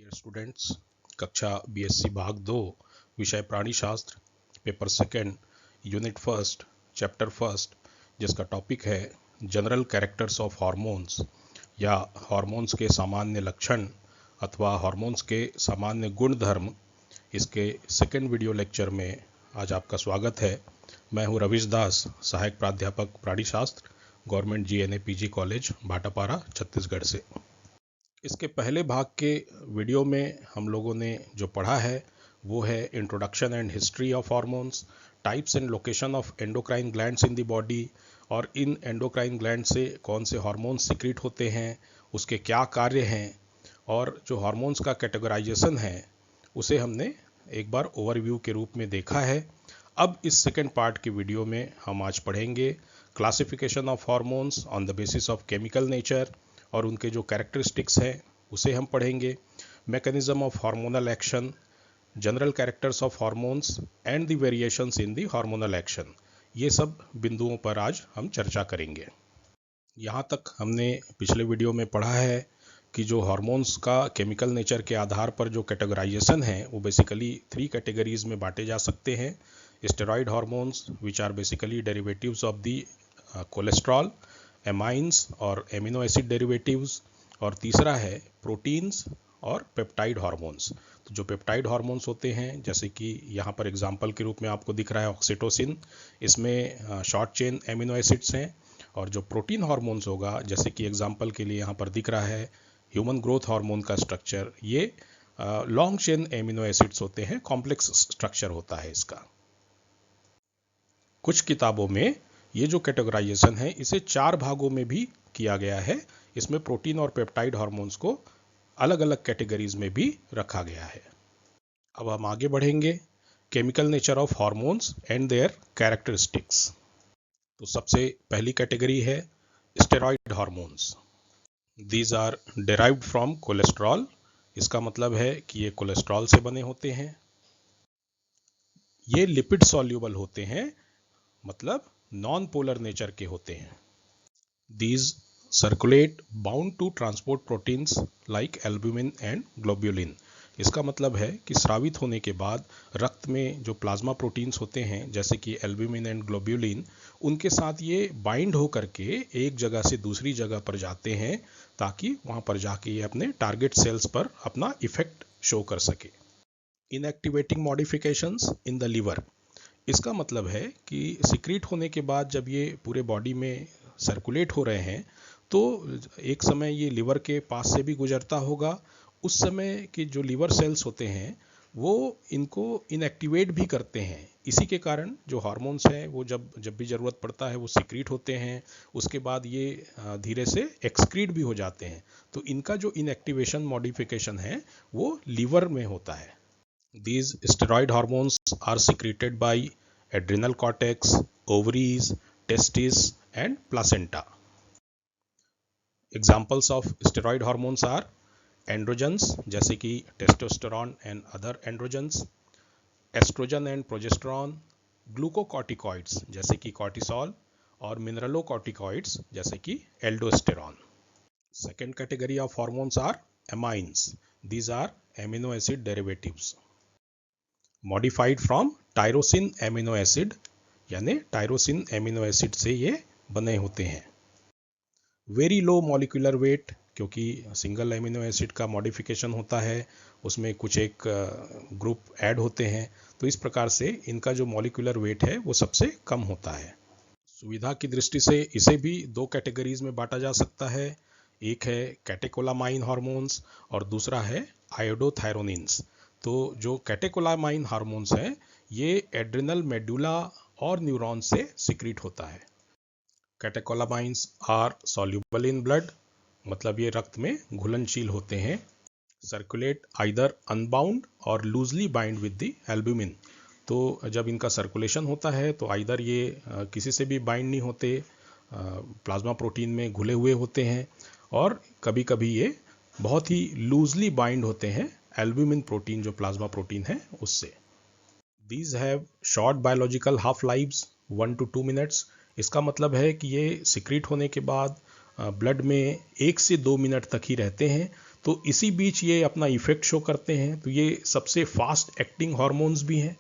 Dear students, कक्षा BSc भाग 2 विषय प्राणी शास्त्र, paper second, unit first, chapter first, जिसका टॉपिक है जनरल कैरेक्टर्स ऑफ हार्मोन्स या हार्मोन्स के सामान्य लक्षण अथवा हार्मोन्स के सामान्य गुण धर्म। इसके सेकेंड वीडियो लेक्चर में आज आपका स्वागत है। मैं हूं रविश दास, सहायक प्राध्यापक प्राणी शास्त्र, government GNA PG college Bhatapara, Chhattisgarh से। इसके पहले भाग के वीडियो में हम लोगों ने जो पढ़ा है वो है introduction and history of hormones, types and location of endocrine glands in the body, और इन एंडोक्राइन ग्लैंड से कौन से हार्मोन्स सीक्रेट होते हैं, उसके क्या कार्य हैं, और जो हार्मोन्स का कैटेगराइजेशन है उसे हमने एक बार ओवरव्यू के रूप में देखा है। अब इस सेकेंड पार्ट के वीडियो में हम आज पढ़ेंगे classification of hormones on the basis of chemical nature, और उनके जो कैरेक्टरिस्टिक्स हैं उसे हम पढ़ेंगे। Mechanism of hormonal action, general characters of hormones and the variations in the hormonal action, ये सब बिंदुओं पर आज हम चर्चा करेंगे। यहाँ तक हमने पिछले वीडियो में पढ़ा है कि जो हार्मोन्स का केमिकल नेचर के आधार पर जो कैटेगराइजेशन है वो बेसिकली 3 कैटेगरीज में बांटे जा सकते हैं। Steroid hormones which are basically derivatives of the cholesterol, amines और एमिनो एसिड डेरिवेटिव्स, और तीसरा है प्रोटीन्स और पेप्टाइड हार्मोन्स। तो जो पेप्टाइड हार्मोन्स होते हैं, जैसे कि यहाँ पर एग्जांपल के रूप में आपको दिख रहा है ऑक्सीटोसिन, इसमें शॉर्ट चेन एमिनो एसिड्स हैं। और जो प्रोटीन हार्मोन्स होगा, जैसे कि एग्जांपल के लिए यहाँ पर दिख रहा है ह्यूमन ग्रोथ हार्मोन का स्ट्रक्चर, ये लॉन्ग चेन एमिनो एसिड्स होते हैं, कॉम्प्लेक्स स्ट्रक्चर होता है इसका। कुछ किताबों में ये जो कैटेगराइजेशन है इसे 4 भागों में भी किया गया है। इसमें प्रोटीन और पेप्टाइड हार्मोन्स को अलग अलग कैटेगरीज में भी रखा गया है। अब हम आगे बढ़ेंगे, chemical nature of hormones and their characteristics. तो सबसे पहली कैटेगरी है steroid hormones. These are derived from cholesterol. इसका मतलब है कि ये कोलेस्ट्रॉल से बने होते हैं। ये लिपिड सॉल्यूबल होते हैं, मतलब नॉन पोलर नेचर के होते हैं। These circulate bound to transport proteins like albumin and globulin। इसका मतलब है कि स्रावित होने के बाद रक्त में जो प्लाज्मा प्रोटीन्स होते हैं, जैसे कि एल्ब्यूमिन एंड ग्लोब्यूलिन, उनके साथ ये बाइंड होकर के एक जगह से दूसरी जगह पर जाते हैं, ताकि वहाँ पर जाके ये अपने टारगेट सेल्स पर अपना इफेक्ट शो कर सके। इनएक्टिवेटिंग मॉडिफिकेशंस इन द लिवर। इसका मतलब है कि सीक्रेट होने के बाद जब ये पूरे बॉडी में सर्कुलेट हो रहे हैं तो एक समय ये लिवर के पास से भी गुजरता होगा। उस समय के जो लिवर सेल्स होते हैं वो इनको इनएक्टिवेट भी करते हैं। इसी के कारण जो हार्मोन्स हैं वो जब भी ज़रूरत पड़ता है वो सीक्रेट होते हैं, उसके बाद ये धीरे से एक्सक्रीट भी हो जाते हैं। तो इनका जो इनएक्टिवेशन मॉडिफिकेशन है वो लीवर में होता है। These steroid hormones are secreted by adrenal cortex, ovaries, testes and placenta. Examples of steroid hormones are androgens, जैसे कि testosterone and other androgens, estrogen and progesterone, glucocorticoids जैसे कि cortisol, और mineralocorticoids जैसे कि aldosterone. Second category of hormones are amines. These are amino acid derivatives modified from tyrosine amino acid, यानी tyrosine amino acid से ये बने होते हैं। वेरी लो मॉलिक्यूलर वेट, क्योंकि सिंगल एमिनो एसिड का मॉडिफिकेशन होता है, उसमें कुछ एक ग्रुप ऐड होते हैं, तो इस प्रकार से इनका जो मॉलिक्यूलर वेट है वो सबसे कम होता है। सुविधा की दृष्टि से इसे भी 2 कैटेगरीज में बांटा जा सकता है। एक है कैटेकोलामाइन हार्मोन्स और दूसरा है आयोडोथायरोनिन्स। तो जो कैटेकोलामाइन हार्मोन्स हैं ये एड्रिनल मेडुला और न्यूरॉन से सीक्रेट होता है। कैटेकोलामाइन्स आर सॉल्युबल इन ब्लड, मतलब ये रक्त में घुलनशील होते हैं। सर्कुलेट आइदर अनबाउंड और loosely bind with the albumin. तो जब इनका सर्कुलेशन होता है तो आइदर ये किसी से भी बाइंड नहीं होते, प्लाज्मा प्रोटीन में घुले हुए होते हैं, और कभी कभी ये बहुत ही लूजली बाइंड होते हैं एल्ब्यूमिन प्रोटीन, जो प्लाज्मा प्रोटीन है उससे। These have short biological half lives 1 to 2 minutes। इसका मतलब है कि ये सीक्रेट होने के बाद ब्लड में 1 से 2 मिनट तक ही रहते हैं। तो इसी बीच ये अपना इफेक्ट शो करते हैं। तो ये सबसे फास्ट एक्टिंग हार्मोन्स भी हैं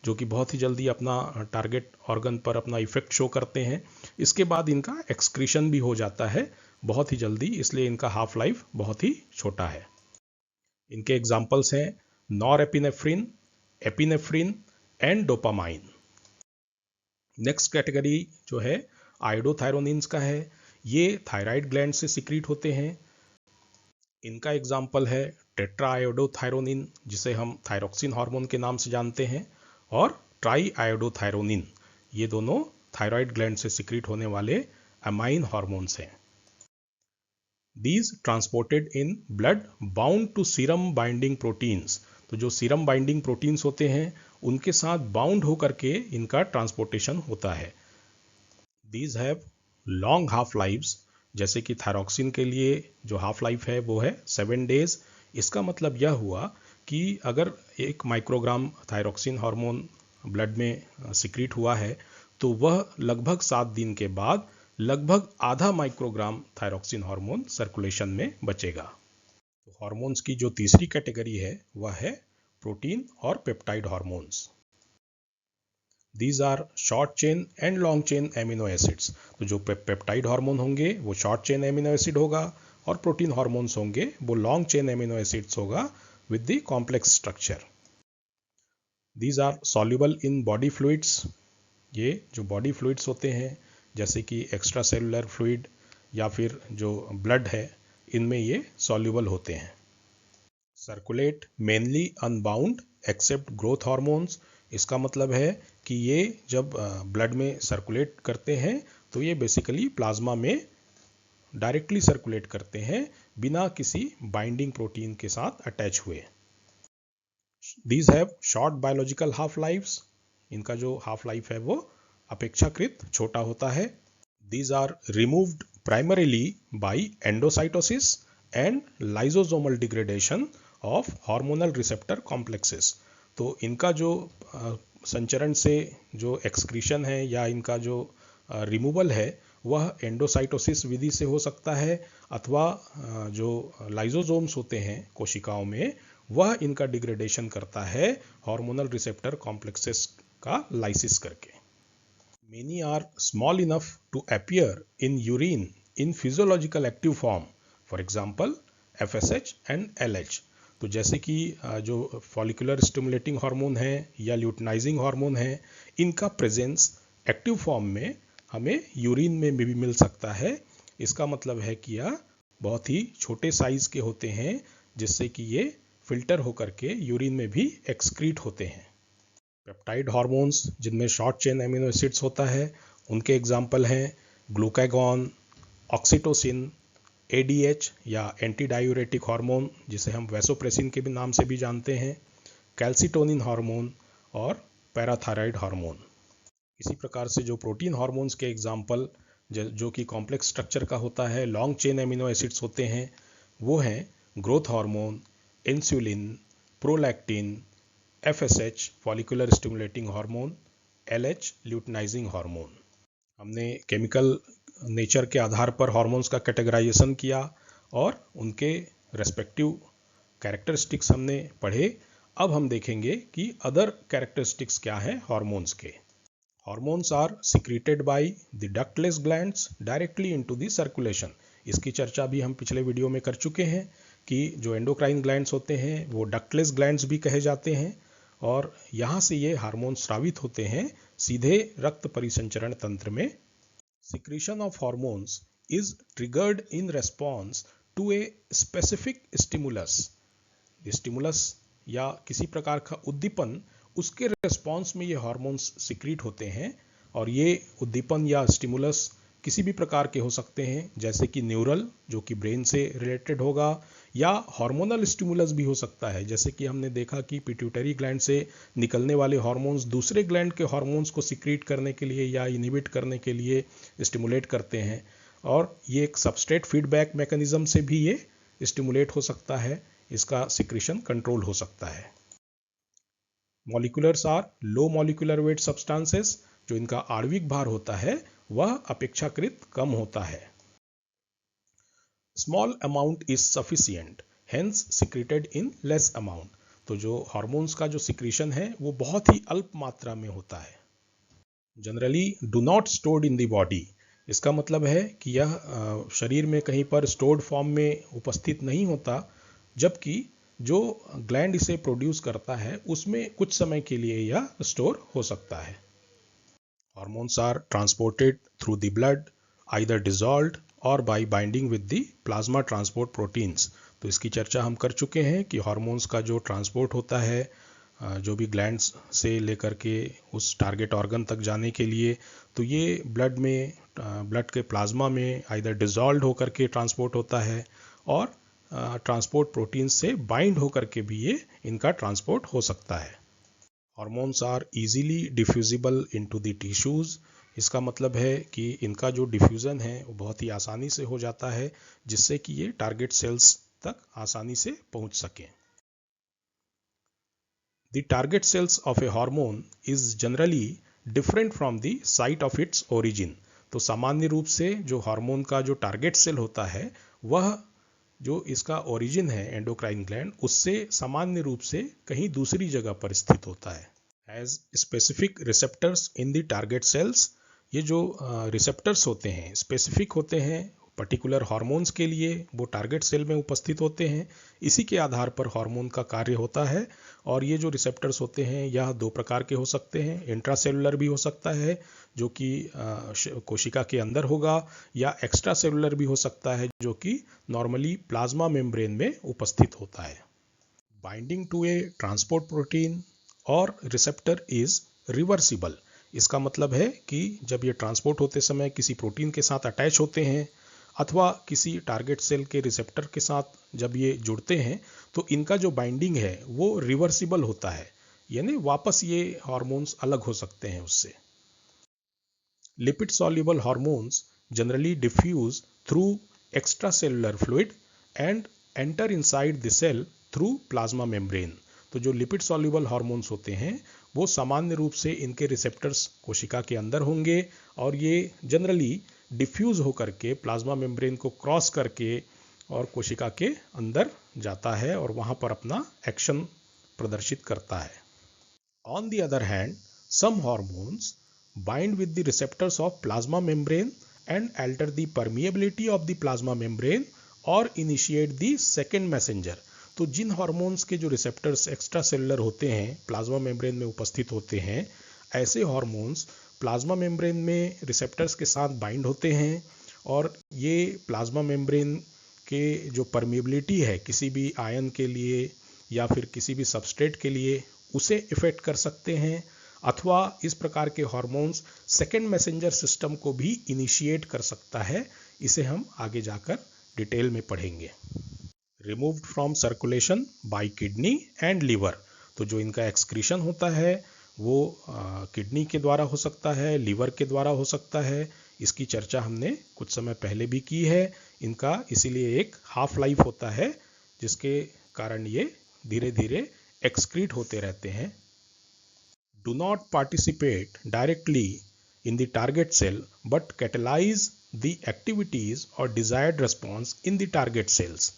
जो कि बहुत ही जल्दी अपना टारगेट ऑर्गन पर अपना इफेक्ट शो करते हैं। इसके बाद इनका एक्सक्रीशन भी हो जाता है बहुत ही जल्दी, इसलिए इनका हाफ लाइफ बहुत ही छोटा है। इनके एग्जाम्पल्स हैं norepinephrine, epinephrine and dopamine. Next category जो है आयोडोथायरोनिन्स का है। ये थायराइड ग्लैंड से सिक्रीट होते हैं। इनका एग्जाम्पल है टेट्राआयोडोथायरोनिन, जिसे हम थायरोक्सिन हार्मोन के नाम से जानते हैं, और ट्राईआयोडोथायरोनिन। ये दोनों थायराइड ग्लैंड से सिक्रीट होने वाले अमाइन हार्मोन्स हैं। These transported in blood bound to serum binding proteins। तो जो सीरम बाइंडिंग प्रोटीन्स होते हैं उनके साथ बाउंड होकर के इनका ट्रांसपोर्टेशन होता है। These have long half lives। जैसे कि थायरोक्सिन के लिए जो हाफ लाइफ है वो है 7 days। इसका मतलब यह हुआ कि अगर 1 माइक्रोग्राम थायरोक्सिन हार्मोन ब्लड में सिक्रीट हुआ है तो वह लगभग 7 दिन के बाद लगभग आधा माइक्रोग्राम थायरोक्सिन हार्मोन सर्कुलेशन में बचेगा। तो हार्मोन्स की जो तीसरी कैटेगरी है वह है प्रोटीन और peptide hormones. These are short chain and long chain amino acids. तो जो पेप्टाइड हार्मोन होंगे वो शॉर्ट चेन एमिनो एसिड होगा और प्रोटीन हार्मोन्स होंगे वो लॉन्ग चेन एमिनो एसिड्स होगा with the complex structure. These are soluble in body fluids. ये जो बॉडी फ्लूइड्स होते हैं जैसे कि एक्स्ट्रा सेलुलर फ्लूइड या फिर जो ब्लड है, इनमें ये सॉल्युबल होते हैं। Circulate mainly unbound except growth hormones. इसका मतलब है कि ये जब ब्लड में सर्कुलेट करते हैं तो ये बेसिकली प्लाज्मा में डायरेक्टली सर्कुलेट करते हैं बिना किसी बाइंडिंग प्रोटीन के साथ अटैच हुए। These have short biological half lifes. इनका जो हाफ लाइफ है वो अपेक्षाकृत छोटा होता है। These are removed primarily by endocytosis and lysosomal degradation of hormonal receptor complexes. तो इनका जो संचरण से जो एक्सक्रीशन है या इनका जो रिमूवल है वह एंडोसाइटोसिस विधि से हो सकता है अथवा जो लाइसोसोम्स होते हैं कोशिकाओं में वह इनका डिग्रेडेशन करता है हार्मोनल रिसेप्टर कॉम्प्लेक्सेस का लाइसिस करके। Many are small enough to appear in urine in physiological active form, for example FSH and LH। तो जैसे कि जो फॉलिकुलर स्टिमुलेटिंग हार्मोन है या ल्यूटिनाइजिंग हार्मोन है, इनका प्रेजेंस एक्टिव फॉर्म में हमें यूरिन में भी मिल सकता है। इसका मतलब है कि यह बहुत ही छोटे साइज के होते हैं जिससे कि ये फिल्टर होकर के यूरिन में भी एक्सक्रीट होते हैं। पेप्टाइड हार्मोन्स जिनमें शॉर्ट चेन एमिनो एसिड्स होता है उनके एग्जाम्पल हैं ग्लूकागॉन, ऑक्सीटोसिन, ADH या एंटी डायूरेटिक हार्मोन जिसे हम वैसोप्रेसिन के भी नाम से भी जानते हैं, कैल्सिटोनिन हार्मोन और पैराथायराइड हार्मोन। इसी प्रकार से जो प्रोटीन हार्मोन्स के एग्जाम्पल जो कि कॉम्प्लेक्स स्ट्रक्चर का होता है, लॉन्ग चेन एमिनो एसिड्स होते हैं, वो हैं growth hormone, insulin, prolactin, FSH follicular stimulating hormone, LH luteinizing hormone. हमने केमिकल नेचर के आधार पर हार्मोन्स का कैटेगराइजेशन किया और उनके रेस्पेक्टिव कैरेक्टरिस्टिक्स हमने पढ़े। अब हम देखेंगे कि अदर कैरेक्टरिस्टिक्स क्या हैं हार्मोन्स के। Hormones are secreted by the ductless glands directly into the circulation. इसकी चर्चा भी हम पिछले वीडियो में कर चुके हैं कि जो एंडोक्राइन ग्लैंड्स होते हैं वो डक्टलेस ग्लैंड्स भी कहे जाते हैं और यहाँ से ये हार्मोन स्रावित होते हैं सीधे रक्त परिसंचरण तंत्र में। Secretion of hormones is triggered in response to a specific stimulus. Stimulus या किसी प्रकार का उद्दीपन, उसके रेस्पॉन्स में ये हार्मोन्स सिक्रीट होते हैं और ये उद्दीपन या स्टिमुलस किसी भी प्रकार के हो सकते हैं जैसे कि न्यूरल जो कि ब्रेन से रिलेटेड होगा या हार्मोनल स्टिमुलस भी हो सकता है। जैसे कि हमने देखा कि पिट्यूटरी ग्लैंड से निकलने वाले हार्मोन्स दूसरे ग्लैंड के हार्मोन्स को सिक्रीट करने के लिए या इनहिबिट करने के लिए स्टिमुलेट करते हैं और ये एक सबस्ट्रेट फीडबैक मैकेनिज्म से भी ये स्टिमुलेट हो सकता है, इसका सिक्रीशन कंट्रोल हो सकता है। Moleculars are low molecular weight substances. जो इनका आणविक भार होता है वह अपेक्षाकृत कम होता है। Small amount is sufficient hence secreted in less amount. तो जो हार्मोन्स का जो सिक्रीशन है वो बहुत ही अल्प मात्रा में होता है। Generally do not stored in the body, इसका मतलब है कि यह शरीर में कहीं पर स्टोर्ड फॉर्म में उपस्थित नहीं होता, जबकि जो ग्लैंड इसे प्रोड्यूस करता है उसमें कुछ समय के लिए यह स्टोर हो सकता है। Hormones are transported through the blood either dissolved or by binding with the plasma transport proteins. तो इसकी चर्चा हम कर चुके हैं कि हार्मोन्स का जो ट्रांसपोर्ट होता है जो भी ग्लैंड्स से लेकर के उस टारगेट ऑर्गन तक जाने के लिए, तो ये ब्लड के प्लाज्मा में आइदर डिजॉल्व होकर के ट्रांसपोर्ट होता है और ट्रांसपोर्ट प्रोटीन्स से बाइंड होकर के भी ये इनका ट्रांसपोर्ट हो सकता है। Hormones are easily diffusible into the tissues, इसका मतलब है कि इनका जो डिफ्यूज़न है वो बहुत ही आसानी से हो जाता है, जिससे कि ये टारगेट सेल्स तक आसानी से पहुंच सकें। The target cells of a hormone is generally different from the site of its origin। तो सामान्य रूप से जो हार्मोन का जो टारगेट सेल होता है वह जो इसका ओरिजिन है एंडोक्राइन ग्लैंड, उससे सामान्य रूप से कहीं दूसरी जगह पर स्थित होता है। As specific receptors in the target cells, ये जो रिसेप्टर्स होते हैं स्पेसिफिक होते हैं पर्टिकुलर हार्मोन्स के लिए, वो टारगेट सेल में उपस्थित होते हैं। इसी के आधार पर हार्मोन का कार्य होता है। और ये जो रिसेप्टर्स होते हैं यह दो प्रकार के हो सकते हैं, इंट्रासेलुलर भी हो सकता है जो कि कोशिका के अंदर होगा, या एक्स्ट्रा सेलुलर भी हो सकता है जो कि नॉर्मली प्लाज्मा मेम्ब्रेन में उपस्थित होता है। Binding to a transport protein और रिसेप्टर इज रिवर्सिबल, इसका मतलब है कि जब ये ट्रांसपोर्ट होते समय किसी प्रोटीन के साथ अटैच होते हैं अथवा किसी टारगेट सेल के रिसेप्टर के साथ जब ये जुड़ते हैं तो इनका जो बाइंडिंग है वो रिवर्सिबल होता है, यानी वापस ये हार्मोन्स अलग हो सकते हैं उससे। Lipid soluble hormones generally diffuse through extracellular fluid and enter inside the cell through plasma membrane. तो जो लिपिड सॉल्युबल हार्मोन्स होते हैं वो सामान्य रूप से इनके रिसेप्टर्स कोशिका के अंदर होंगे और ये जनरली डिफ्यूज होकर के प्लाज्मा मेम्ब्रेन को क्रॉस करके और कोशिका के अंदर जाता है और वहां पर अपना एक्शन प्रदर्शित करता है। On the other hand some hormones bind with the receptors of plasma membrane and alter the permeability of the plasma membrane और इनिशिएट द सेकेंड मैसेंजर। तो जिन हार्मोन्स के जो रिसेप्टर्स एक्स्ट्रा सेलुलर होते हैं प्लाज्मा मेम्ब्रेन में उपस्थित होते हैं, ऐसे हार्मोन्स प्लाज्मा मेम्ब्रेन में रिसेप्टर्स के साथ बाइंड होते हैं और ये प्लाज्मा मेम्ब्रेन के जो परमिएबिलिटी है किसी भी आयन के लिए या फिर किसी भी सबस्ट्रेट के लिए उसे इफेक्ट कर सकते हैं, अथवा इस प्रकार के हार्मोन्स सेकेंड मैसेंजर सिस्टम को भी इनिशिएट कर सकता है। इसे हम आगे जाकर डिटेल में पढ़ेंगे। Removed from circulation by kidney and liver, तो जो इनका एक्सक्रीशन होता है वो किडनी के द्वारा हो सकता है, लीवर के द्वारा हो सकता है। इसकी चर्चा हमने कुछ समय पहले भी की है। इनका इसीलिए एक हाफ लाइफ होता है जिसके कारण ये धीरे धीरे एक्सक्रीट होते रहते हैं। Do not participate directly in the target cell but catalyse the activities or desired response in the target cells.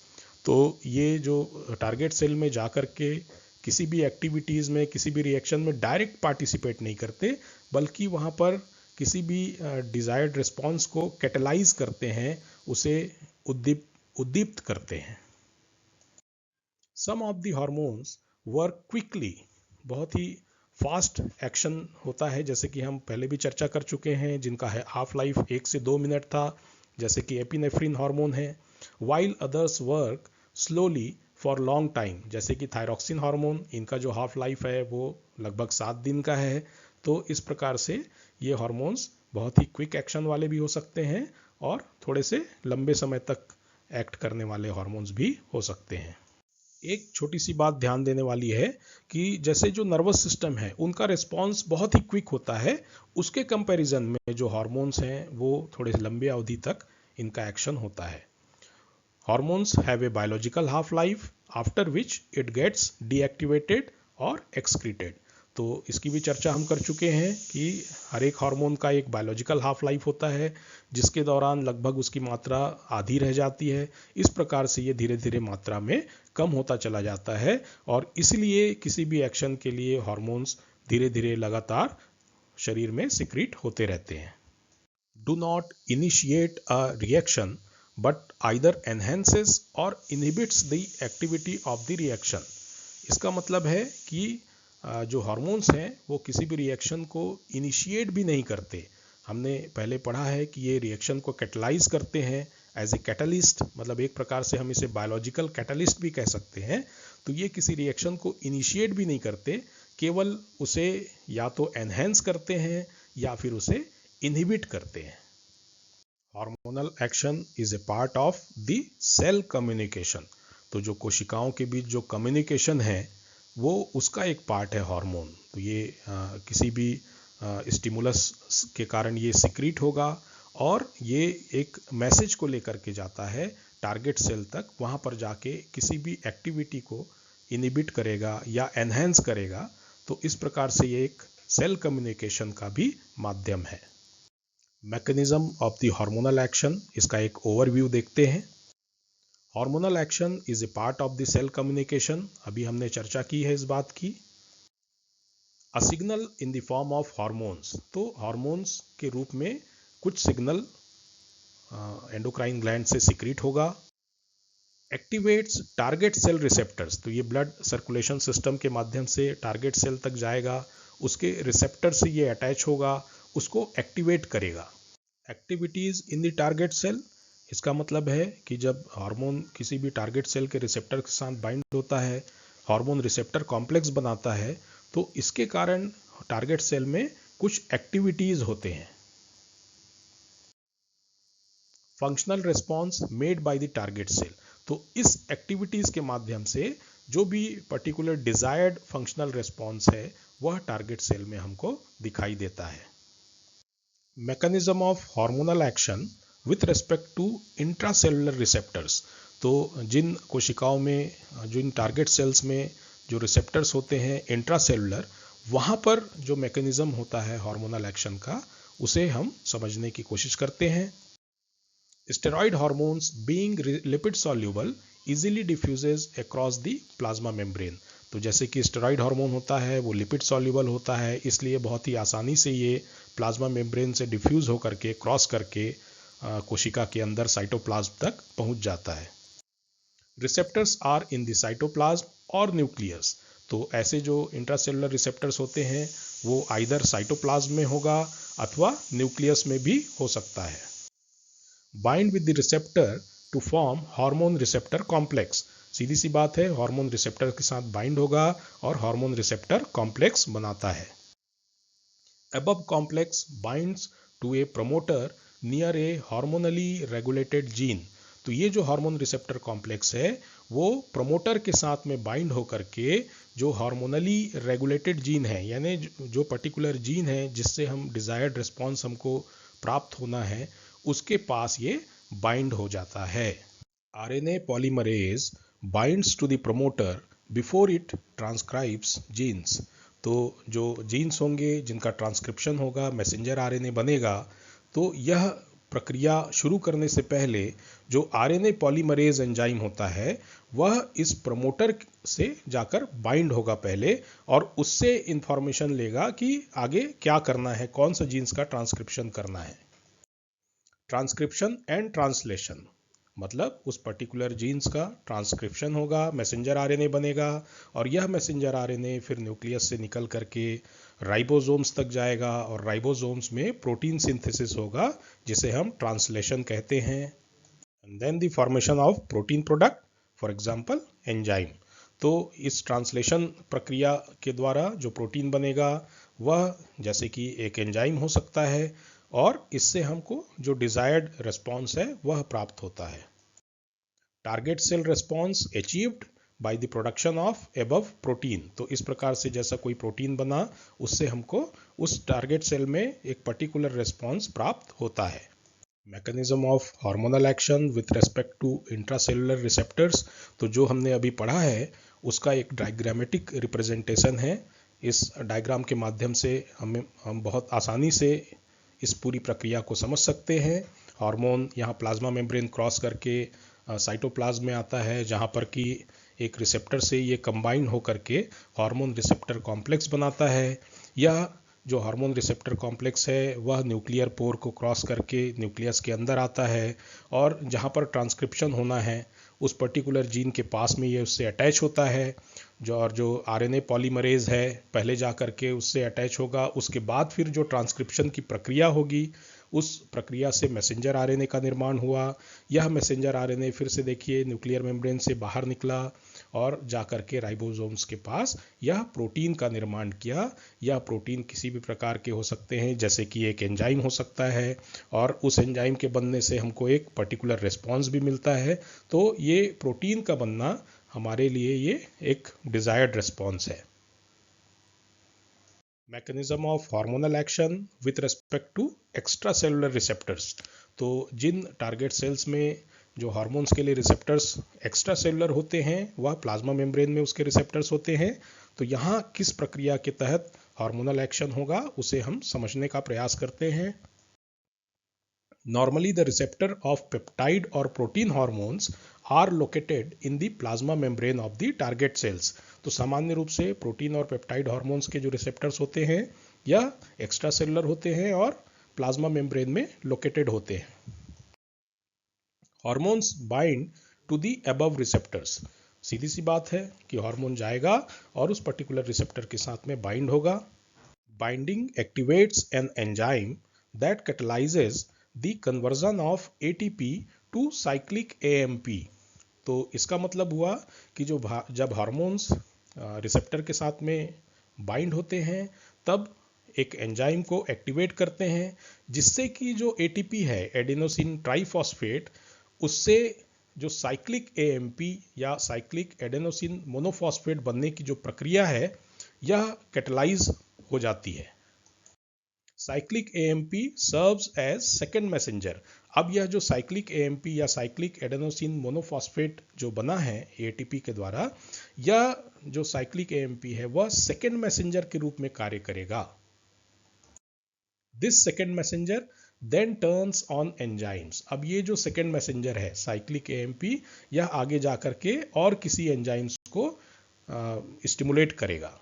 तो ये जो टारगेट सेल में जाकर के किसी भी एक्टिविटीज़ में किसी भी रिएक्शन में डायरेक्ट पार्टिसिपेट नहीं करते, बल्कि वहाँ पर किसी भी डिजायर्ड रिस्पॉन्स को कैटेलाइज करते हैं, उसे उद्दीप्त करते हैं। Some of the hormones work quickly, बहुत ही फास्ट एक्शन होता है, जैसे कि हम पहले भी चर्चा कर चुके हैं, जिनका है हाफ लाइफ 1 से 2 मिनट था, जैसे कि एपिनेफ्रिन हार्मोन है। While others work slowly for long time, जैसे कि थायरॉक्सिन हार्मोन, इनका जो हाफ लाइफ है वो लगभग 7 दिन का है। तो इस प्रकार से ये हार्मोन्स बहुत ही क्विक एक्शन वाले भी हो सकते हैं और थोड़े से लंबे समय तक एक्ट करने वाले हार्मोन्स भी हो सकते हैं। एक छोटी सी बात ध्यान देने वाली है कि जैसे जो नर्वस सिस्टम है उनका रिस्पॉन्स बहुत ही क्विक होता है, उसके कंपैरिजन में जो हार्मोन्स हैं वो थोड़े लंबे अवधि तक इनका एक्शन होता है। Hormones have a biological half-life after which it gets deactivated or excreted। तो इसकी भी चर्चा हम कर चुके हैं कि हर एक हार्मोन का एक बायोलॉजिकल हाफ लाइफ होता है जिसके दौरान लगभग उसकी मात्रा आधी रह जाती है। इस प्रकार से ये धीरे धीरे मात्रा में कम होता चला जाता है और इसलिए किसी भी एक्शन के लिए हार्मोन्स धीरे धीरे लगातार शरीर में सिक्रीट होते रहते हैं। Do not initiate a reaction but either enhances or inhibits the activity of the reaction. इसका मतलब है कि जो हार्मोन्स हैं वो किसी भी रिएक्शन को इनिशिएट भी नहीं करते। हमने पहले पढ़ा है कि ये रिएक्शन को कैटलाइज करते हैं एज ए कैटलिस्ट, मतलब एक प्रकार से हम इसे बायोलॉजिकल कैटलिस्ट भी कह सकते हैं। तो ये किसी रिएक्शन को इनिशिएट भी नहीं करते, केवल उसे या तो एनहेंस करते हैं या फिर उसे इनहिबिट करते हैं। Hormonal action is a part of the cell communication. तो जो कोशिकाओं के बीच जो कम्युनिकेशन है वो उसका एक पार्ट है हार्मोन। तो ये किसी भी स्टिमुलस के कारण ये सिक्रीट होगा और ये एक मैसेज को लेकर के जाता है टारगेट सेल तक। वहाँ पर जाके किसी भी एक्टिविटी को इनहिबिट करेगा या एनहेंस करेगा। तो इस प्रकार से ये एक सेल कम्युनिकेशन का भी माध्यम है। Mechanism of the hormonal action, इसका एक ओवरव्यू देखते हैं। Hormonal action is a part of the cell communication, अभी हमने चर्चा की है इस बात की। A signal in the form of hormones, तो हार्मोन्स के रूप में कुछ सिग्नल एंडोक्राइन ग्लैंड से सिक्रीट होगा। एक्टिवेट्स टारगेट सेल रिसेप्टर्स, तो ये ब्लड सर्कुलेशन सिस्टम के माध्यम से टारगेट सेल तक जाएगा, उसके रिसेप्टर से ये अटैच होगा, उसको एक्टिवेट करेगा। Activities in the target cell, इसका मतलब है कि जब हार्मोन किसी भी टारगेट सेल के रिसेप्टर के साथ बाइंड होता है, हार्मोन रिसेप्टर कॉम्प्लेक्स बनाता है, तो इसके कारण टारगेट सेल में कुछ एक्टिविटीज होते हैं। Functional response made by the target cell, तो इस एक्टिविटीज के माध्यम से जो भी पर्टिकुलर डिजायर्ड फंक्शनल रिस्पॉन्स है वह टारगेट सेल में हमको दिखाई देता है। Mechanism of hormonal action with respect to intracellular receptors, तो जिन कोशिकाओं में जिन टारगेट सेल्स में जो रिसेप्टर्स होते हैं इंट्रासेलुलर, वहाँ पर जो मैकेनिज्म होता है हार्मोनल एक्शन का उसे हम समझने की कोशिश करते हैं। Steroid hormones being lipid soluble easily diffuses across the plasma membrane, तो जैसे कि स्टेरॉइड हार्मोन होता है वो लिपिड सॉल्युबल होता है, इसलिए बहुत ही आसानी से ये प्लाज्मा मेम्ब्रेन से डिफ्यूज होकर के क्रॉस करके कोशिका के अंदर साइटोप्लाज्म तक पहुंच जाता है। Receptors are in the cytoplasm और न्यूक्लियस, तो ऐसे जो इंट्रासेलुलर रिसेप्टर्स होते हैं वो आइदर साइटोप्लाज्म में होगा अथवा न्यूक्लियस में भी हो सकता है। Bind with the receptor to form hormone receptor complex, सीधी सी बात है, हार्मोन रिसेप्टर के साथ बाइंड होगा और हार्मोन रिसेप्टर कॉम्प्लेक्स बनाता है। Above complex binds to a promoter near a hormonally regulated gene, तो ये जो हार्मोन रिसेप्टर कॉम्प्लेक्स है वो प्रमोटर के साथ में बाइंड होकर के जो हार्मोनली रेगुलेटेड जीन है, यानी जो पर्टिकुलर जीन है जिससे हम डिजायर्ड रिस्पॉन्स हमको प्राप्त होना है उसके पास ये बाइंड हो जाता है। RNA polymerase binds to the promoter before it transcribes genes, तो जो जीन्स होंगे जिनका ट्रांसक्रिप्शन होगा, मैसेंजर आरएनए बनेगा, तो यह प्रक्रिया शुरू करने से पहले जो आरएनए पॉलीमरेज एंजाइम होता है वह इस प्रमोटर से जाकर बाइंड होगा पहले और उससे इंफॉर्मेशन लेगा कि आगे क्या करना है, कौन सा जीन्स का ट्रांसक्रिप्शन करना है। ट्रांसक्रिप्शन एंड ट्रांसलेशन, मतलब उस पर्टिकुलर जीन्स का ट्रांसक्रिप्शन होगा, मैसेंजर आरएनए बनेगा और यह मैसेंजर आरएनए फिर न्यूक्लियस से निकल करके राइबोसोम्स तक जाएगा और राइबोसोम्स में प्रोटीन सिंथेसिस होगा जिसे हम ट्रांसलेशन कहते हैं। And then the formation of protein product, for example enzyme, तो इस ट्रांसलेशन प्रक्रिया के द्वारा जो प्रोटीन बनेगा वह जैसे कि एक एंजाइम हो सकता है और इससे हमको जो डिजायर्ड रिस्पॉन्स है वह प्राप्त होता है। Target cell response achieved by the production of above protein, तो इस प्रकार से जैसा कोई प्रोटीन बना उससे हमको उस टारगेट सेल में एक पर्टिकुलर रिस्पॉन्स प्राप्त होता है। Mechanism of hormonal action with respect to intracellular receptors, तो जो हमने अभी पढ़ा है उसका एक डायग्रामेटिक रिप्रेजेंटेशन है इस डायग्राम के माध्यम से हम बहुत आसानी से इस पूरी प्रक्रिया को समझ सकते हैं। हार्मोन यहाँ प्लाज्मा मेम्ब्रेन क्रॉस करके साइटोप्लाज्म में आता है, जहाँ पर कि एक रिसेप्टर से ये कंबाइन होकर के हार्मोन रिसेप्टर कॉम्प्लेक्स बनाता है। यह जो हार्मोन रिसेप्टर कॉम्प्लेक्स है वह न्यूक्लियर पोर को क्रॉस करके न्यूक्लियस के अंदर आता है, और जहाँ पर ट्रांसक्रिप्शन होना है उस पर्टिकुलर जीन के पास में ये उससे अटैच होता है। जो आरएनए पॉलीमरेज है पहले जा कर के उससे अटैच होगा, उसके बाद फिर जो ट्रांसक्रिप्शन की प्रक्रिया होगी उस प्रक्रिया से मैसेंजर आरएनए का निर्माण हुआ। यह मैसेंजर आरएनए फिर से देखिए न्यूक्लियर मेम्ब्रेन से बाहर निकला और जाकर के राइबोसोम्स के पास यह प्रोटीन का निर्माण किया। यह प्रोटीन किसी भी प्रकार के हो सकते हैं, जैसे कि एक एंजाइम हो सकता है, और उस एंजाइम के बनने से हमको एक पर्टिकुलर रिस्पॉन्स भी मिलता है। तो ये प्रोटीन का बनना हमारे लिए ये एक डिजायर्ड रिस्पॉन्स है। Mechanism of hormonal action with respect to extra cellular receptors. तो जिन टारगेट सेल्स में जो हार्मोन्स के लिए रिसेप्टर्स एक्स्ट्रा सेलुलर होते हैं वह प्लाज्मा मेम्ब्रेन में उसके रिसेप्टर्स होते हैं। तो यहाँ किस प्रक्रिया के तहत हार्मोनल एक्शन होगा उसे हम समझने का प्रयास करते हैं। Normally, the receptor of peptide or protein hormones are located in the plasma membrane of the target cells. तो सामान्य रूप से प्रोटीन और पेप्टाइड हार्मोन्स के जो रिसेप्टर्स होते हैं यह एक्स्ट्रा सेलुलर होते हैं और प्लाज्मा मेम्ब्रेन में लोकेटेड होते हैं। Hormones bind to the above receptors. सीधी सी बात है कि हार्मोन जाएगा और उस पर्टिकुलर रिसेप्टर के साथ में बाइंड होगा। Binding activates an enzyme that catalyses the conversion of ATP to cyclic AMP। तो इसका मतलब हुआ कि जब हार्मोन्स रिसेप्टर के साथ में बाइंड होते हैं तब एक एंजाइम को एक्टिवेट करते हैं, जिससे कि जो ATP है एडेनोसिन ट्राइफॉस्फेट, उससे जो साइक्लिक AMP या साइक्लिक एडेनोसिन मोनोफॉस्फेट बनने की जो प्रक्रिया है यह कैटलाइज हो जाती है। Cyclic AMP serves as second messenger. अब यह जो साइक्लिक AMP या साइक्लिक एडेनोसिन मोनोफॉस्फेट जो बना है ATP के द्वारा, यह जो साइक्लिक AMP है वह सेकेंड मैसेंजर के रूप में कार्य करेगा। This second messenger then turns on enzymes. अब ये जो सेकेंड मैसेंजर है साइक्लिक AMP, यह आगे जाकर के और किसी एंजाइम्स को स्टिमुलेट करेगा।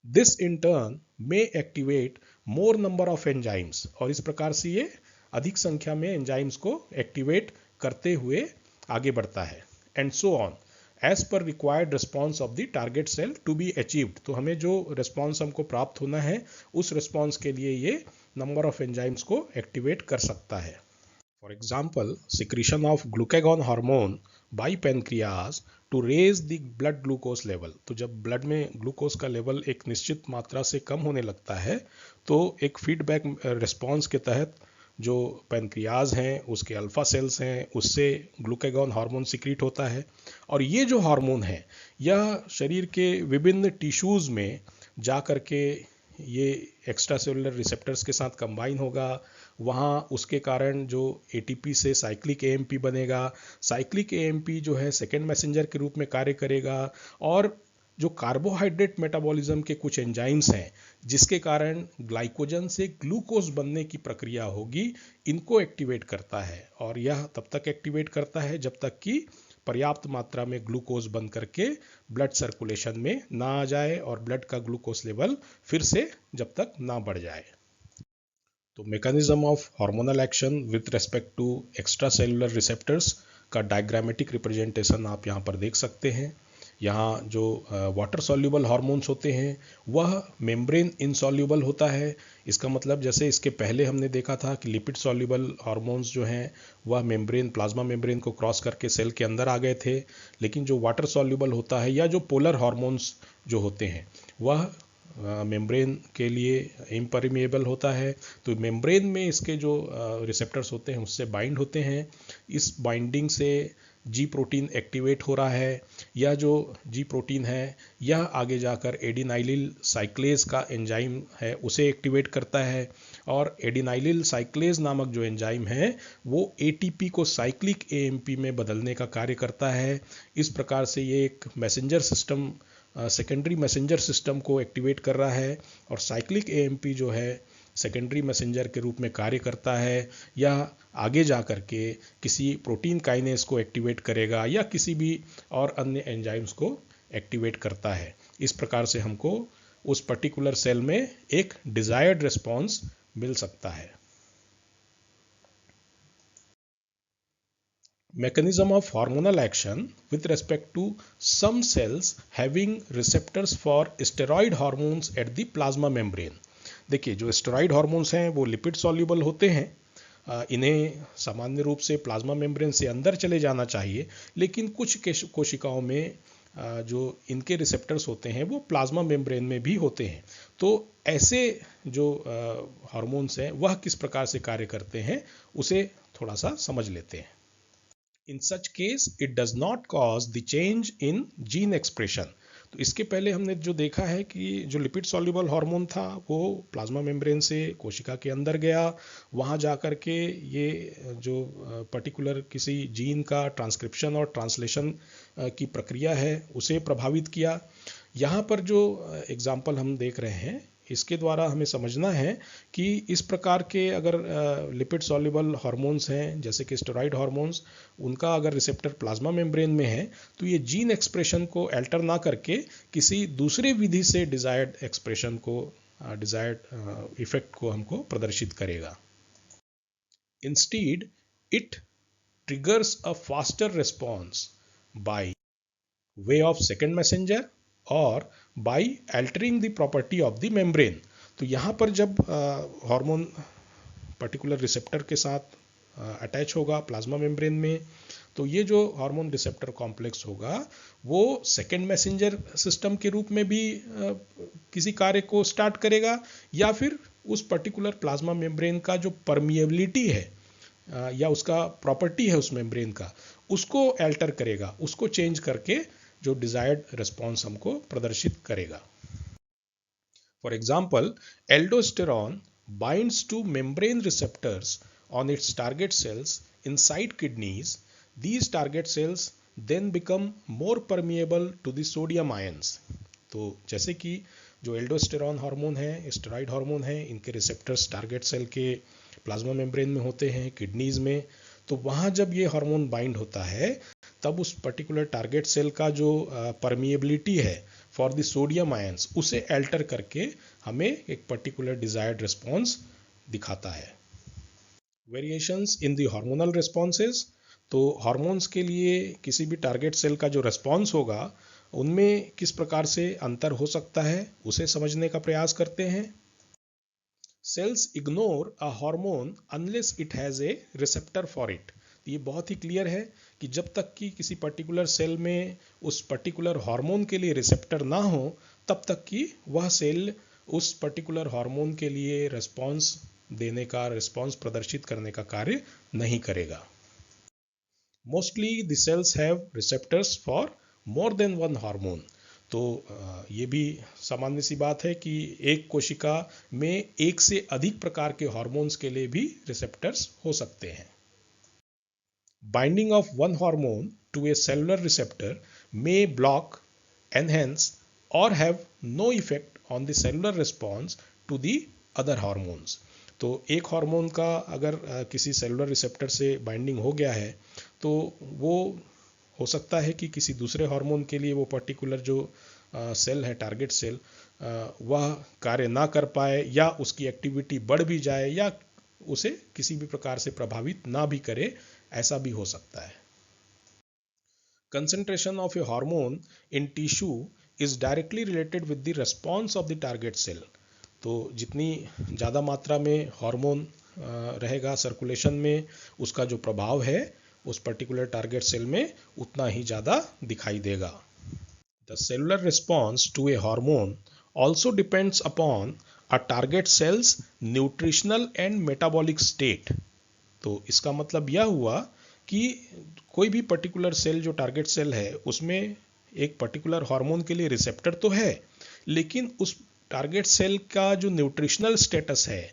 This in turn may activate more number of enzymes. और इस प्रकार से ये अधिक संख्या में एंजाइम्स को एक्टिवेट करते हुए आगे बढ़ता है। And so on as per required response of the target cell to be achieved. तो हमें जो रिस्पॉन्स हमको प्राप्त होना है उस रिस्पॉन्स के लिए ये नंबर ऑफ एंजाइम्स को एक्टिवेट कर सकता है। For example, secretion of glucagon hormone by pancreas to raise the blood glucose level. तो जब ब्लड में ग्लूकोज का लेवल एक निश्चित मात्रा से कम होने लगता है तो एक फीडबैक रिस्पॉन्स के तहत जो पेनक्रियाज हैं उसके अल्फा सेल्स हैं उससे ग्लूकागॉन हार्मोन सिक्रीट होता है। और ये जो हार्मोन है यह शरीर के विभिन्न टिश्यूज़ में जा कर के ये एक्स्ट्रा सेलुलर रिसेप्टर्स के साथ कंबाइन होगा। वहाँ उसके कारण जो ATP से साइक्लिक AMP बनेगा। साइक्लिक AMP जो है सेकेंड मैसेंजर के रूप में कार्य करेगा, और जो कार्बोहाइड्रेट मेटाबॉलिज्म के कुछ एंजाइम्स हैं जिसके कारण ग्लाइकोजन से ग्लूकोज बनने की प्रक्रिया होगी, इनको एक्टिवेट करता है। और यह तब तक एक्टिवेट करता है जब तक कि पर्याप्त मात्रा में ग्लूकोज बन करके ब्लड सर्कुलेशन में ना आ जाए और ब्लड का ग्लूकोज लेवल फिर से जब तक ना बढ़ जाए। तो mechanism of hormonal action with respect to extra cellular receptors का डायग्रामेटिक रिप्रेजेंटेशन आप यहाँ पर देख सकते हैं। यहाँ जो वाटर सॉल्यूबल हार्मोन्स होते हैं वह मेम्ब्रेन इनसॉल्यूबल होता है। इसका मतलब जैसे इसके पहले हमने देखा था कि लिपिड सॉल्यूबल हार्मोन्स जो हैं वह मेम्ब्रेन प्लाज्मा मेम्ब्रेन को क्रॉस करके सेल के अंदर आ गए थे, लेकिन जो वाटर सॉल्यूबल होता है या जो पोलर हार्मोन्स जो होते हैं वह मेम्ब्रेन के लिए इम्परमिएबल होता है। तो मेम्ब्रेन में इसके जो रिसेप्टर्स होते हैं उससे बाइंड होते हैं। इस बाइंडिंग से जी प्रोटीन एक्टिवेट हो रहा है, या जो जी प्रोटीन है यह आगे जाकर एडिनाइलिल साइक्लेज का एंजाइम है उसे एक्टिवेट करता है, और एडिनाइलिल साइक्लेज नामक जो एंजाइम है वो एटीपी को साइक्लिक एएमपी में बदलने का कार्य करता है। इस प्रकार से ये एक messenger system, secondary messenger system को एक्टिवेट कर रहा है, और साइक्लिक एएमपी जो है सेकेंडरी मैसेंजर के रूप में कार्य करता है, या आगे जा कर के किसी प्रोटीन काइनेज को एक्टिवेट करेगा या किसी भी और अन्य एंजाइम्स को एक्टिवेट करता है। इस प्रकार से हमको उस पर्टिकुलर सेल में एक डिजायर्ड रिस्पॉन्स मिल सकता है। Mechanism of hormonal action with respect to some cells having receptors for steroid hormones at the plasma membrane। देखिए, जो स्टेरॉइड हार्मोन्स हैं वो लिपिड सॉल्युबल होते हैं, इन्हें सामान्य रूप से प्लाज्मा मेम्ब्रेन से अंदर चले जाना चाहिए, लेकिन कुछ कोशिकाओं में जो इनके रिसेप्टर्स होते हैं वो प्लाज्मा मेम्ब्रेन में भी होते हैं। तो ऐसे जो हार्मोन्स हैं वह किस प्रकार से कार्य करते हैं उसे थोड़ा सा समझ लेते हैं। In such case, it does not cause the change in gene expression। तो इसके पहले हमने जो देखा है कि जो लिपिड सॉल्युबल हार्मोन था वो प्लाज्मा मेम्ब्रेन से कोशिका के अंदर गया, वहाँ जा कर के ये जो पर्टिकुलर किसी जीन का ट्रांसक्रिप्शन और ट्रांसलेशन की प्रक्रिया है उसे प्रभावित किया। यहाँ पर जो एग्जाम्पल हम देख रहे हैं इसके द्वारा हमें समझना है कि इस प्रकार के अगर लिपिड सॉल्युबल हार्मोन्स हैं जैसे कि स्टेरॉइड हार्मोन्स, उनका अगर रिसेप्टर प्लाज्मा मेम्ब्रेन में है तो ये जीन एक्सप्रेशन को अल्टर ना करके किसी दूसरे विधि से डिजायर्ड एक्सप्रेशन को, डिजायर्ड इफेक्ट को हमको प्रदर्शित करेगा। Instead it triggers a faster response by way of second messenger or by altering the property of the membrane. तो यहाँ पर जब हार्मोन पर्टिकुलर रिसेप्टर के साथ अटैच होगा प्लाज्मा मेम्ब्रेन में, तो ये जो हार्मोन रिसेप्टर कॉम्प्लेक्स होगा वो सेकेंड मैसेंजर सिस्टम के रूप में भी किसी कार्य को स्टार्ट करेगा, या फिर उस पर्टिकुलर प्लाज्मा मेम्ब्रेन का जो परमिएबिलिटी है या उसका प्रॉपर्टी है उस मेम्ब्रेन का, उसको अल्टर करेगा, उसको चेंज करके जो डिजायर्ड रिस्पॉन्स हमको प्रदर्शित करेगा। For example, aldosterone binds two membrane receptors on its target cells inside kidneys. These target cells then become more permeable to the sodium ions। तो जैसे कि जो एल्डोस्टेरॉन हार्मोन है, स्टेरॉइड हार्मोन है, इनके रिसेप्टर्स टारगेट सेल के plasma membrane में होते हैं किडनीज में, तो वहाँ जब ये हार्मोन बाइंड होता है तब उस पर्टिकुलर टारगेट सेल का जो परमिएबिलिटी है फॉर द सोडियम आयंस उसे अल्टर करके हमें एक पर्टिकुलर डिजायर्ड रिस्पॉन्स दिखाता है। Variations in the hormonal responses, तो हार्मोन्स के लिए किसी भी टारगेट सेल का जो रिस्पॉन्स होगा उनमें किस प्रकार से अंतर हो सकता है उसे समझने का प्रयास करते हैं। Cells ignore a hormone unless it has a receptor for it. ये बहुत ही क्लियर है कि जब तक कि किसी पर्टिकुलर सेल में उस पर्टिकुलर हार्मोन के लिए रिसेप्टर ना हो तब तक कि वह सेल उस पर्टिकुलर हार्मोन के लिए रिस्पॉन्स देने का, रिस्पॉन्स प्रदर्शित करने का कार्य नहीं करेगा। Mostly the cells have receptors for more than one hormone. तो ये भी सामान्य सी बात है कि एक कोशिका में एक से अधिक प्रकार के हार्मोन्स के लिए भी रिसेप्टर्स हो सकते हैं। Binding of one hormone to a cellular receptor may block, enhance or have no effect on the cellular response to the other hormones. तो एक हार्मोन का अगर किसी सेलुलर रिसेप्टर से बाइंडिंग हो गया है तो वो हो सकता है कि किसी दूसरे हार्मोन के लिए वो पर्टिकुलर जो सेल है, टारगेट सेल, वह कार्य ना कर पाए या उसकी एक्टिविटी बढ़ भी जाए या उसे किसी भी प्रकार से प्रभावित ना भी करे, ऐसा भी हो सकता है। Concentration of a hormone in tissue is directly related with the response of the target cell. तो जितनी ज़्यादा मात्रा में हार्मोन रहेगा सर्कुलेशन में, उसका जो प्रभाव है उस पर्टिकुलर टारगेट सेल में उतना ही ज़्यादा दिखाई देगा। The cellular response to a hormone also depends upon a target cell's nutritional and metabolic state. तो इसका मतलब यह हुआ कि कोई भी पर्टिकुलर सेल जो टारगेट सेल है उसमें एक पर्टिकुलर हार्मोन के लिए रिसेप्टर तो है, लेकिन उस टारगेट सेल का जो न्यूट्रिशनल स्टेटस है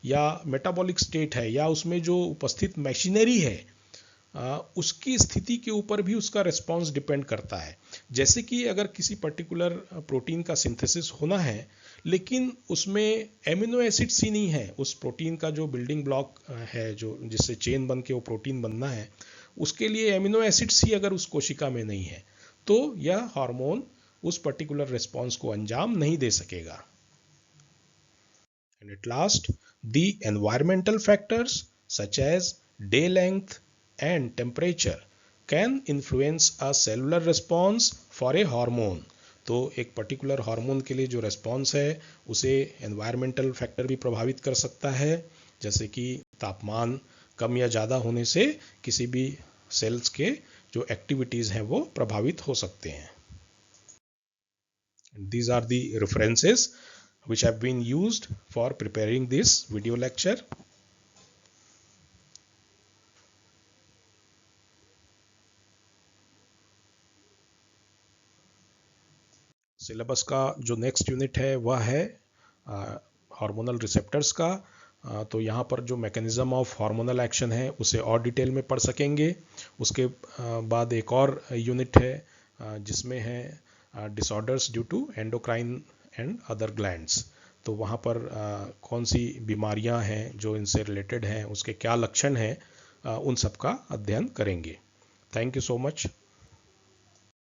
या मेटाबॉलिक स्टेट है या उसमें जो उपस्थित मशीनरी है उसकी स्थिति के ऊपर भी उसका रिस्पॉन्स डिपेंड करता है। जैसे कि अगर किसी पर्टिकुलर प्रोटीन का सिंथेसिस होना है लेकिन उसमें एमिनो एसिड्स ही नहीं है, उस प्रोटीन का जो बिल्डिंग ब्लॉक है जो जिससे चेन बन के वो प्रोटीन बनना है, उसके लिए एमिनो एसिड्स ही अगर उस कोशिका में नहीं है तो यह हार्मोन उस पर्टिकुलर रिस्पॉन्स को अंजाम नहीं दे सकेगा। And at last, the environmental factors such as day length and temperature can influence a cellular response for a hormone. तो एक पर्टिकुलर हार्मोन के लिए जो रेस्पॉन्स है उसे एनवायरमेंटल फैक्टर भी प्रभावित कर सकता है, जैसे कि तापमान कम या ज़्यादा होने से किसी भी सेल्स के जो एक्टिविटीज़ हैं वो प्रभावित हो सकते हैं। These are the references which have been used for preparing this video lecture. Syllabus का जो नेक्स्ट यूनिट है वह है हार्मोनल रिसेप्टर्स का। तो यहाँ पर जो मैकेनिज्म ऑफ हार्मोनल एक्शन है उसे और डिटेल में पढ़ सकेंगे। उसके बाद एक और यूनिट है जिसमें है disorders due to endocrine and other glands. तो वहाँ पर कौन सी बीमारियाँ हैं जो इनसे रिलेटेड हैं, उसके क्या लक्षण हैं, उन सब का अध्ययन करेंगे। Thank you so much.